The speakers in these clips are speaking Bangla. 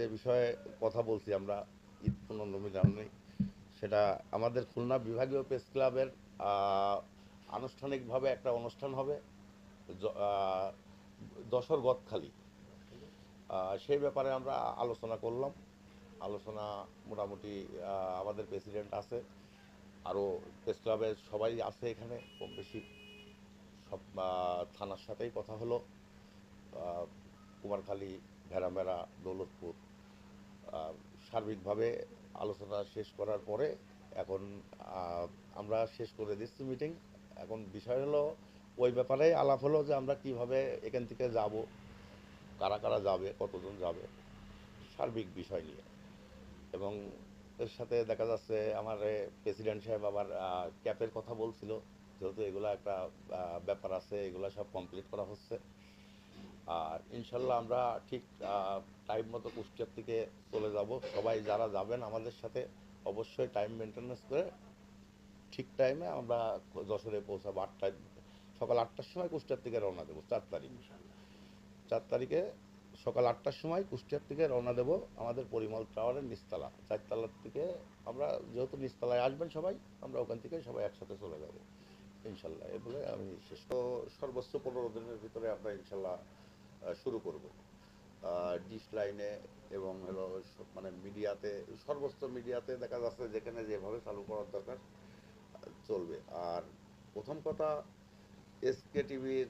যে বিষয়ে কথা বলছি আমরা ঈদ পুনর্নবীকরণে, সেটা আমাদের খুলনা বিভাগীয় প্রেস ক্লাবের আনুষ্ঠানিকভাবে একটা অনুষ্ঠান হবে যশোর গদখালি। সেই ব্যাপারে আমরা আলোচনা করলাম। আলোচনা মোটামুটি আমাদের প্রেসিডেন্ট আছে, আরও প্রেস ক্লাবের সবাই আছে এখানে কম বেশি। সব থানার সাথেই কথা হলো, কুমারখালী, ভেড়ামেড়া, দৌলতপুর। সার্বিকভাবে আলোচনা শেষ করার পরে এখন আমরা শেষ করে দিচ্ছি মিটিং। এখন বিষয় হলো ওই ব্যাপারে আলাপ হলো যে আমরা কিভাবে এখান থেকে যাব, কারা কারা যাবে, কতজন যাবে, সার্বিক বিষয় নিয়ে। এবং এর সাথে দেখা যাচ্ছে আমার প্রেসিডেন্ট সাহেব আবার ক্যাপের কথা বলছিল, যেহেতু এগুলো একটা ব্যাপার আছে, এগুলো সব কমপ্লিট করা হচ্ছে। আর ইনশাল্লাহ আমরা ঠিক টাইম মতো কুষ্টিয়ার থেকে চলে যাব। সবাই যারা যাবেন আমাদের সাথে অবশ্যই টাইম মেনটেন্যান্স করে ঠিক টাইমে আমরা যশোরে পৌঁছাবো। সকাল 8টার সময় কুষ্টিয়ার থেকে রওনা দেবো। 4 তারিখ, 4 তারিখে সকাল 8টার সময় কুষ্টিয়ার থেকে রওনা দেব আমাদের পরিমল টাওয়ারের নিচতলা 4 তলার থেকে। আমরা যেহেতু নিচতলায় আসবেন সবাই, আমরা ওখান থেকে সবাই একসাথে চলে যাব ইনশাল্লাহ। এ বলে আমি শেষ তো। সর্বোচ্চ 15 দিনের ভিতরে আমরা ইনশাল্লাহ শুরু করব ডিশ লাইনে এবং হলো মানে মিডিয়াতে, সর্বোচ্চ মিডিয়াতে দেখা যাচ্ছে যেখানে যেভাবে চালু করার দরকার চলবে। আর প্রথম কথা, এসকে টিভির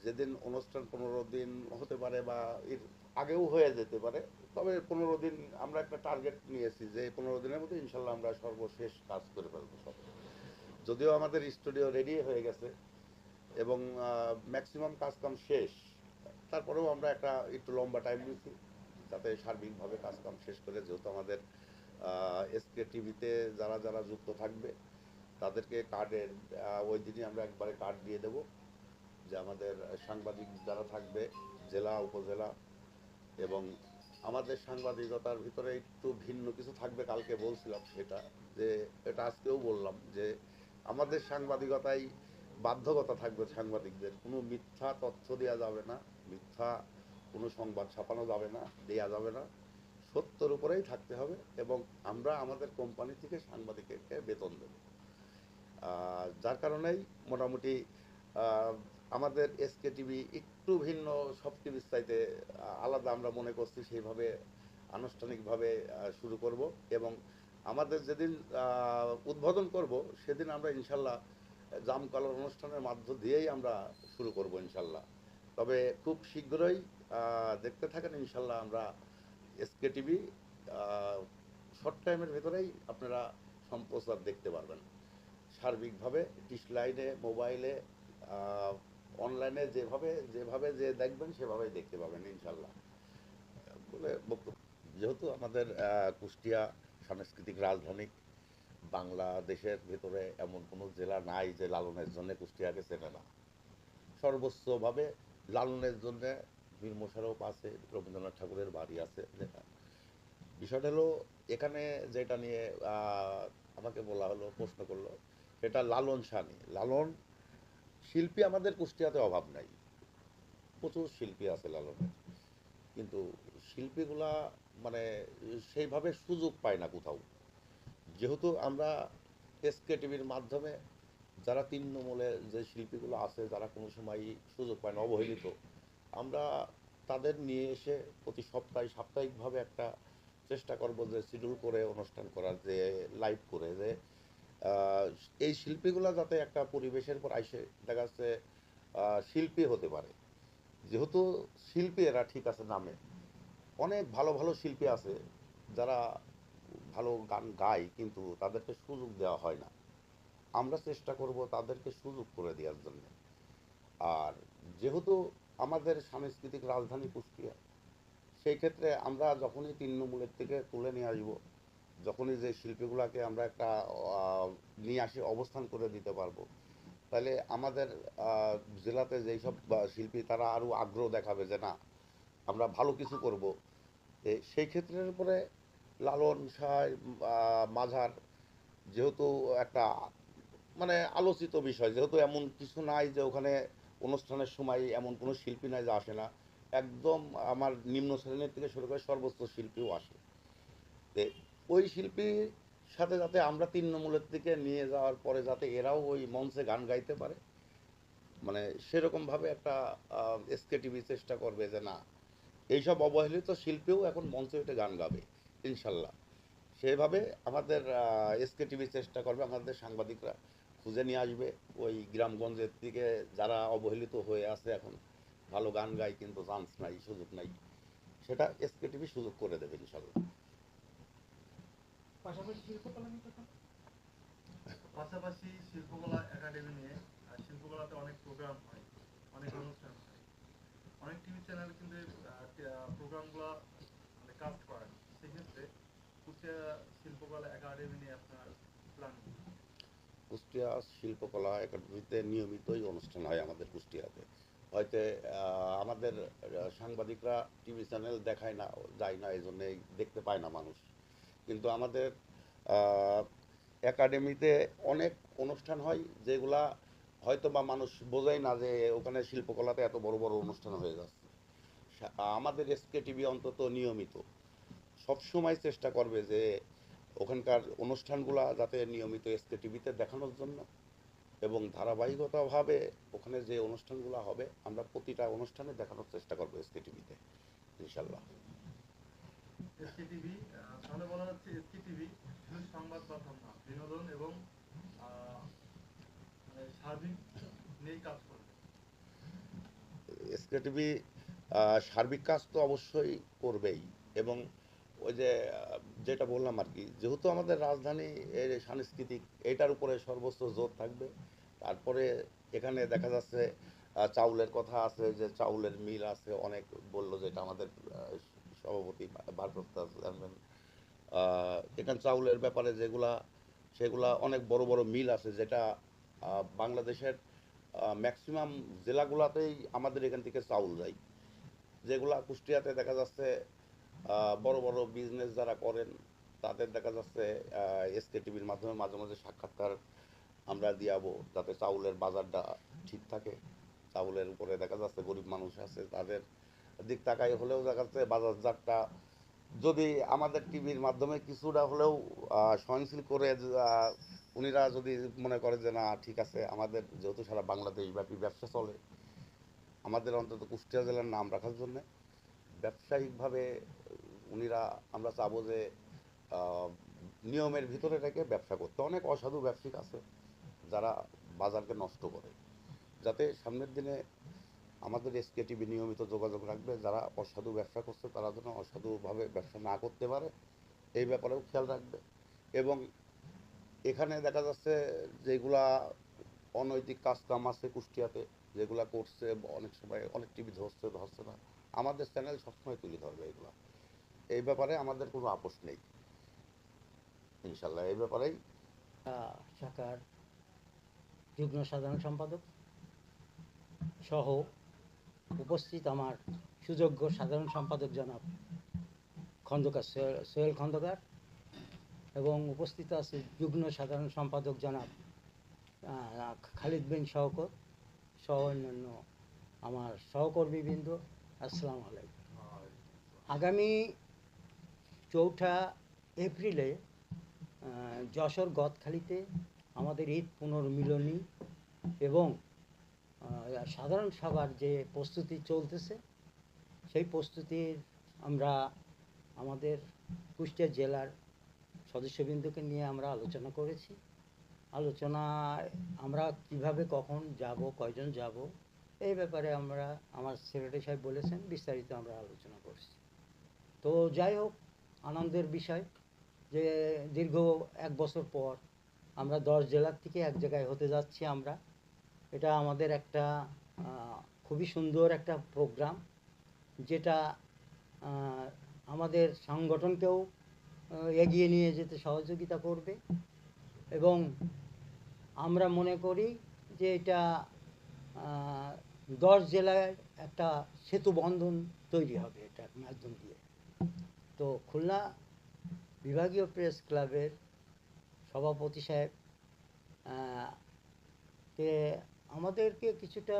যেদিন অনুষ্ঠান 15 দিন হতে পারে বা এর আগেও হয়ে যেতে পারে, তবে 15 দিন আমরা একটা টার্গেট নিয়েছি যে 15 দিনের মধ্যে ইনশাল্লাহ আমরা সর্বশেষ কাজ করে ফেলবো সব। যদিও আমাদের স্টুডিও রেডি হয়ে গেছে এবং ম্যাক্সিমাম কাজকাম শেষ, তারপরেও আমরা একটা একটু লম্বা টাইম নিয়েছি যাতে সার্বিকভাবে কাজকাম শেষ করে, যেহেতু আমাদের এসকে টিভিতে যারা যারা যুক্ত থাকবে তাদেরকে কার্ডের ওই দিনই আমরা একবারে কার্ড দিয়ে দেব যে আমাদের সাংবাদিক যারা থাকবে জেলা উপজেলা। এবং আমাদের সাংবাদিকতার ভিতরে একটু ভিন্ন কিছু থাকবে, কালকে বলছিলাম সেটা, যে এটা আজকেও বললাম যে আমাদের সাংবাদিকতায় বাধ্যকতা থাকবে সাংবাদিকদের, কোনো মিথ্যা তথ্য দেওয়া যাবে না, মিথ্যা কোনো সংবাদ ছাপানো যাবে না, দেয়া যাবে না, সত্যর উপরেই থাকতে হবে। এবং আমরা আমাদের কোম্পানি থেকে সাংবাদিককে বেতন দেব। যার কারণেই মোটামুটি আমাদের এসকে টিভি একটু ভিন্ন সব টিভির চাইতে আলাদা আমরা মনে করছি, সেইভাবে আনুষ্ঠানিকভাবে শুরু করব। এবং আমাদের যেদিন উদ্বোধন করব সেদিন আমরা ইনশাল্লাহ জামকালোর অনুষ্ঠানের মাধ্য দিয়েই আমরা শুরু করব ইনশাল্লাহ। তবে খুব শীঘ্রই দেখতে থাকেন ইনশাল্লাহ, আমরা এসকে টিভি শর্ট টাইমের ভেতরেই আপনারা সম্প্রচার দেখতে পারবেন সার্বিকভাবে ডিশ লাইনে, মোবাইলে, অনলাইনে, যেভাবে যেভাবে যে দেখবেন সেভাবেই দেখতে পাবেন ইনশাল্লাহ বলে বক্তব্য। যেহেতু আমাদের কুষ্টিয়া সাংস্কৃতিক রাজধানী, বাংলাদেশের ভেতরে এমন কোনো জেলা নাই যে লালনের জন্য কুষ্টিয়াকে চেনে না। সর্বোচ্চভাবে লালনের জন্য বীর মোশাররফ আছে, রবীন্দ্রনাথ ঠাকুরের বাড়ি আছে। যেটা বিষয়টা হলো এখানে যেটা নিয়ে আমাকে বলা হলো, প্রশ্ন করলো, সেটা লালন শাহ নিয়ে। লালন শিল্পী আমাদের কুষ্টিয়াতে অভাব নাই, প্রচুর শিল্পী আছে লালনের, কিন্তু শিল্পীগুলা মানে সেইভাবে সুযোগ পায় না কোথাও। যেহেতু আমরা এসকে টিভির মাধ্যমে যারা তৃণমূলে যে শিল্পীগুলো আছে, যারা কোনো সময় সুযোগ পায় না, অবহেলিত, আমরা তাদের নিয়ে এসে প্রতি সপ্তাহে সাপ্তাহিকভাবে একটা চেষ্টা করব যে শিডিউল করে অনুষ্ঠান করার, যে লাইভ করে, যে আহ, এই শিল্পীগুলা যাতে একটা পরিবেশের পর আইসে দেখা যাচ্ছে শিল্পী হতে পারে। যেহেতু শিল্পী এরা ঠিক আছে নামে, অনেক ভালো ভালো শিল্পী আছে যারা ভালো গান গায় কিন্তু তাদেরকে সুযোগ দেওয়া হয় না। আমরা চেষ্টা করব তাদেরকে সুযোগ করে দেওয়ার জন্য। আর যেহেতু আমাদের সাংস্কৃতিক রাজধানী কুষ্টিয়া, সেই ক্ষেত্রে আমরা যখনই তৃণমূলের থেকে তুলে নিয়ে আসবো, যখনই যে শিল্পীগুলোকে আমরা একটা নিয়ে আসি, অবস্থান করে দিতে পারবো, তাহলে আমাদের আহ, জেলাতে যেই সব শিল্পী তারা আরও আগ্রহ দেখাবে যে না, আমরা ভালো কিছু করব। সেই ক্ষেত্রের উপরে লালন শাহ, মাঝার, যেহেতু একটা মানে আলোচিত বিষয়, যেহেতু এমন কিছু নাই যে ওখানে অনুষ্ঠানের সময় এমন কোনো শিল্পী নাই যে আসে না। একদম আমার নিম্ন শ্রেণীর থেকে শুরু করে সর্বোচ্চ শিল্পীও আসে। তো ওই শিল্পীর সাথে যাতে আমরা তৃণমূলের দিকে নিয়ে যাওয়ার পরে যাতে এরাও ওই মঞ্চে গান গাইতে পারে, মানে সেরকমভাবে একটা এসকেটিভি চেষ্টা করবে যে না, এইসব অবহেলিত শিল্পীও এখন মঞ্চে উঠে গান গাবে ইনশাল্লাহ। সেভাবে আমাদের এসকেটিভি চেষ্টা করবে, আমাদের সাংবাদিকরা খুঁজে নিয়ে আসবে ওই গ্রামগঞ্জের দিকে যারা অবহেলিত হয়ে আছে এখন, ভালো গান গায় কিন্তু চান্স নাই, সুযোগ নাই, সেটা এসকেটিভি সুযোগ করে দেবে ইনশাল্লাহ। পাশাপাশি শিল্পকলা নিয়ে কথা, পাশাপাশি শিল্পকলা একাডেমি নিয়ে, আর শিল্পকলাতে অনেক প্রোগ্রাম হয়, অনেক অনুষ্ঠান হয়, অনেক টিভি চ্যানেল কিন্তু প্রোগ্রামগুলো মানে কাস্ট করেন। সেক্ষেত্রে কুষ্টিয়া শিল্পকলা একাডেমি নিয়ে আপনার প্ল্যান? কুষ্টিয়া শিল্পকলা একাডেমিতে নিয়মিতই অনুষ্ঠান হয় আমাদের কুষ্টিয়াতে। হয়তো আমাদের সাংবাদিকরা টিভি চ্যানেল দেখায় না, যায় না, এই জন্যেই দেখতে পায় না মানুষ। কিন্তু আমাদের একাডেমিতে অনেক অনুষ্ঠান হয় যেগুলা হয়তো বা মানুষ বোঝেই না যে ওখানে শিল্পকলাতে এত বড় বড় অনুষ্ঠান হয়ে যাচ্ছে। আমাদের এসকে টিভি অন্তত নিয়মিত সবসময় চেষ্টা করবে যে ওখানকার অনুষ্ঠানগুলা যাতে নিয়মিত এসকে টিভিতে দেখানোর জন্য, এবং ধারাবাহিকতাভাবে ওখানে যে অনুষ্ঠানগুলো হবে আমরা প্রতিটা অনুষ্ঠানে দেখানোর চেষ্টা করবো এসকে টিভিতে ইনশাল্লাহ। এসকে টিভি, তাহলে বলা যাচ্ছে এসকে টিভি শুধু সংবাদ মাধ্যম না, বিনোদন এবং মানে সার্বিক নিয়ে কাজ করবে। এসকে টিভি সার্বিক কাজ তো অবশ্যই করবেই, এবং ওই যে যেটা বললাম আর কি, যেহেতু আমাদের রাজধানী এর সাংস্কৃতিক এটার উপরে সর্বোচ্চ জোর থাকবে। তারপরে এখানে দেখা যাচ্ছে চাউলের কথা আছে, যে চাউলের মিল আছে অনেক, বললো যেটা আমাদের সভাপতি ভারপ্রাপ্ত চেয়ারম্যান, এখানে চাউলের ব্যাপারে যেগুলা সেগুলা অনেক বড় বড় মিল আছে, যেটা বাংলাদেশের ম্যাক্সিমাম জেলাগুলাতেই আমাদের এখান থেকে চাউল যায়, যেগুলা কুষ্টিয়াতে দেখা যাচ্ছে বড় বড় বিজনেস যারা করেন তাদের দেখা যাচ্ছে এসকে টিভির মাধ্যমে মাঝে মাঝে সাক্ষাৎকার আমরা দিয়াবো, যাতে চাউলের বাজারটা ঠিক থাকে। চাউলের উপরে দেখা যাচ্ছে গরিব মানুষ আছে, তাদের দিক তাকাই হলেও দেখা যাচ্ছে বাজারজাতটা যদি আমাদের টিভির মাধ্যমে কিছুটা হলেও সহনশীল করে উনিরা যদি মনে করে যে না ঠিক আছে, আমাদের যেহেতু সারা বাংলাদেশ ব্যাপী ব্যবসা চলে, আমাদের অন্তত কুষ্টিয়া জেলার নাম রাখার জন্য ব্যবসায়িকভাবে উনিরা, আমরা চাবো যে আহ, নিয়মের ভিতরে রেখে ব্যবসা করতে। অনেক অসাধু ব্যবসায়িক আছে যারা বাজারকে নষ্ট করে, যাতে সামনের দিনে আমাদের এসকে টিভি নিয়মিত যোগাযোগ রাখবে, যারা অসাধু ব্যবসা করছে তারা যেন অসাধুভাবে ব্যবসা না করতে পারে এই ব্যাপারেও খেয়াল রাখবে। এবং এখানে দেখা যাচ্ছে যেগুলা অনৈতিক কাজ কাম আছে কুষ্টিয়াতে, যেগুলা করছে অনেক সময় অনেক টিভি ধরছে ধরছে না, আমাদের চ্যানেল সবসময় তুলে ধরবে এগুলা। এই ব্যাপারে আমাদের কোনো আপোষ নেই ইনশাল্লাহ, এই ব্যাপারেই। শাখার যুগ্ম সাধারণ সম্পাদক সহ উপস্থিত আমার সুযোগ্য সাধারণ সম্পাদক জনাব খন্দকার সোহেল খন্দকার, এবং উপস্থিত আছে যুগ্ম সাধারণ সম্পাদক জনাব খালিদ বিন শওকত সহ অন্যান্য আমার সহকর্মীবৃন্দ, আসসালামু আলাইকুম। আগামী 4 এপ্রিলে যশোর গদখালিতে আমাদের ঈদ পুনর্মিলনী এবং সাধারণ সভার যে প্রস্তুতি চলতেছে, সেই প্রস্তুতির আমরা আমাদের কুষ্টিয়া জেলার সদস্যবৃন্দকে নিয়ে আমরা আলোচনা করেছি। আলোচনায় আমরা কিভাবে কখন যাব, কয়জন যাব, এই ব্যাপারে আমরা, আমার সেক্রেটারি সাহেব বলেছেন, বিস্তারিত আমরা আলোচনা করছি। তো যাই হোক, আনন্দের বিষয় যে দীর্ঘ 1 বছর পর আমরা 10 জেলার থেকে এক জায়গায় হতে যাচ্ছি আমরা। এটা আমাদের একটা খুবই সুন্দর একটা প্রোগ্রাম, যেটা আমাদের সংগঠনকেও এগিয়ে নিয়ে যেতে সহযোগিতা করবে, এবং আমরা মনে করি যে এটা 10 জেলায় একটা সেতু বন্ধন তৈরি হবে এটার মাধ্যম দিয়ে। তো খুলনা বিভাগীয় প্রেস ক্লাবের সভাপতি সাহেব কে আমাদেরকে কিছুটা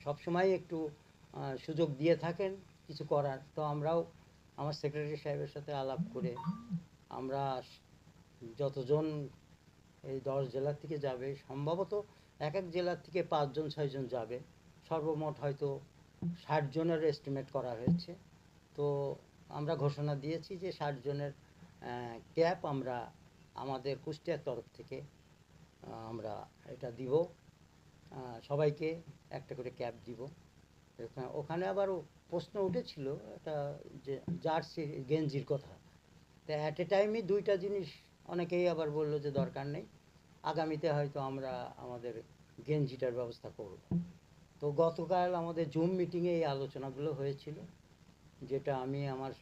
সবসময় একটু সুযোগ দিয়ে থাকেন কিছু করার, তো আমরাও আমার সেক্রেটারি সাহেবের সাথে আলাপ করে আমরা যতজন এই 10 জেলা থেকে যাবে, সম্ভবত এক এক জেলার থেকে 5 জন 6 জন যাবে, সর্বমোট হয়তো 60 জনের এস্টিমেট করা হয়েছে। তো আমরা ঘোষণা দিয়েছি যে 60 জনের ক্যাব আমরা আমাদের কুষ্টিয়ার তরফ থেকে আমরা এটা দিব, সবাইকে একটা করে ক্যাব দিব। ওখানে আবারও প্রশ্ন উঠেছিল একটা যে জার্সি গেঞ্জির কথা, তো অ্যাট এ টাইমই দুইটা জিনিস অনেকেই আবার বললো যে দরকার নেই, আগামীতে হয়তো আমরা আমাদের গেঞ্জিটার ব্যবস্থা করব। তো গতকাল আমাদের জুম মিটিংয়ে এই আলোচনাগুলো হয়েছিল, যেটা আমি আমার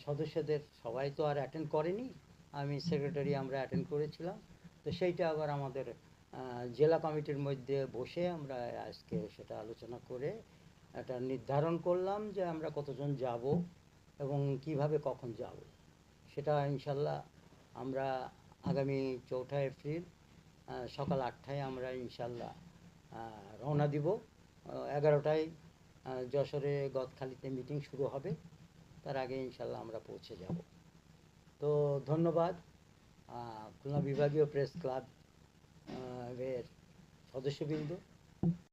সদস্যদের সবাই তো আর অ্যাটেন্ড করেনি, আমি সেক্রেটারি আমরা অ্যাটেন্ড করেছিলাম। তো সেইটা আবার আমাদের জেলা কমিটির মধ্যে বসে আমরা আজকে সেটা আলোচনা করে এটা নির্ধারণ করলাম যে আমরা কতজন যাব এবং কিভাবে কখন যাব। সেটা ইনশাল্লাহ আমরা আগামী 4 এপ্রিল সকাল 8টায় আমরা ইনশাল্লাহ রওনা দিব। 11টায় যশোরে গদখালিতে মিটিং শুরু হবে, তার আগে ইনশাল্লাহ আমরা পৌঁছে যাব। তো ধন্যবাদ খুলনা বিভাগীয় প্রেস ক্লাব এর সদস্যবৃন্দ।